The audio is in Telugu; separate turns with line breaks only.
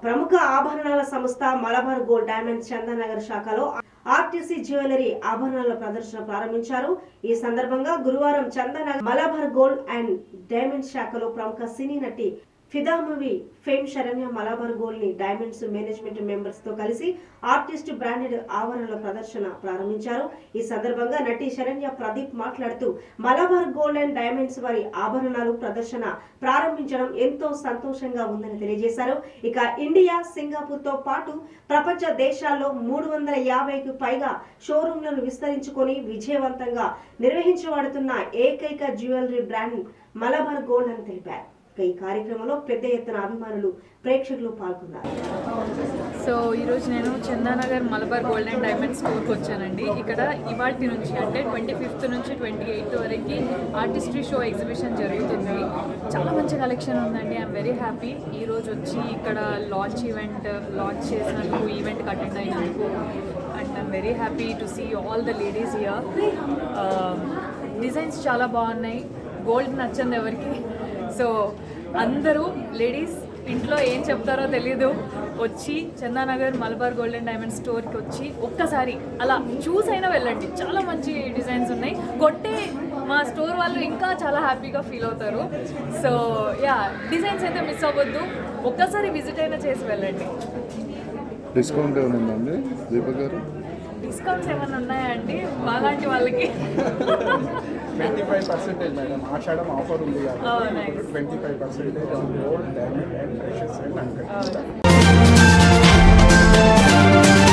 ప్రముఖ ఆభరణాల సంస్థ మలబార్ గోల్డ్ డైమండ్స్ చందానగర్ శాఖలో ఆర్టీసీ జ్యువెలరీ ఆభరణాల ప్రదర్శన ప్రారంభించారు. ఈ సందర్భంగా గురువారం Chandanagar Malabar gold and diamonds శాఖలో ప్రముఖ సినీ నటి ఫిదా movie fame Saranya Malabar gold ని డైమండ్స్ మేనేజ్మెంట్ మెంబర్స్ తో కలిసి ఆర్టిస్ట్ బ్రాండెడ్ ఆభరణాల ప్రదర్శన ప్రారంభించారు. ఈ సందర్భంగా నటి శరణ్య ప్రదీప్ మాట్లాడుతూ మలబార్ గోల్డ్ అండ్ డైమండ్స్ వారి ఆభరణాలు ప్రదర్శన ప్రారంభించడం ఎంతో సంతోషంగా ఉందని తెలియజేశారు. ఇక ఇండియా, సింగపూర్ తో పాటు ప్రపంచ దేశాల్లో 350కు పైగా షోరూంలను విస్తరించుకొని విజయవంతంగా నిర్వహించబడుతున్న ఏకైక జ్యువెలరీ బ్రాండ్ మలబార్ గోల్డ్ అని తెలిపారు. ఈ కార్యక్రమంలో పెద్ద ఎత్తున అభిమానులు, ప్రేక్షకులు పాల్గొన్నారు.
సో ఈరోజు నేను Chandanagar Malabar gold and diamond స్టోర్కి వచ్చానండి. ఇక్కడ ఇవాటి నుంచి అంటే 25th నుంచి 28th వరకు ఆర్టిస్ట్రీ షో ఎగ్జిబిషన్ జరుగుతుంది. చాలా మంచి కలెక్షన్ ఉందండి. ఐఎమ్ వెరీ హ్యాపీ ఈరోజు వచ్చి ఇక్కడ లాంచ్ చేసినందుకు, ఈవెంట్కి అటెండ్ అయినందుకు. And I'm very happy to see all the ladies here. Designs చాలా బాగున్నాయి. గోల్డ్ నచ్చింది ఎవరికి. సో అందరూ లేడీస్ ఇంట్లో ఏం చెప్తారో తెలీదు, వచ్చి Chandanagar Malabar gold and diamond స్టోర్కి వచ్చి ఒక్కసారి అలా చూసైనా వెళ్ళండి. చాలా మంచి డిజైన్స్ ఉన్నాయి. కొట్టే మా స్టోర్ వాళ్ళు ఇంకా చాలా హ్యాపీగా ఫీల్ అవుతారు. సో యా, డిజైన్స్ అయితే మిస్ అవ్వద్దు. ఒక్కసారి విజిట్ అయినా చేసి వెళ్ళండి.
డిస్కౌంట్ ఏమైనా ఉందండి దీపక్ గారు?
డిస్కౌంట్స్ ఏమైనా ఉన్నాయా అండి మాలాంటి వాళ్ళకి?
25% మేడం. ఆషాఢం ఆఫర్ ఉంది కాబట్టి 25% gold, diamond and precious and uncut.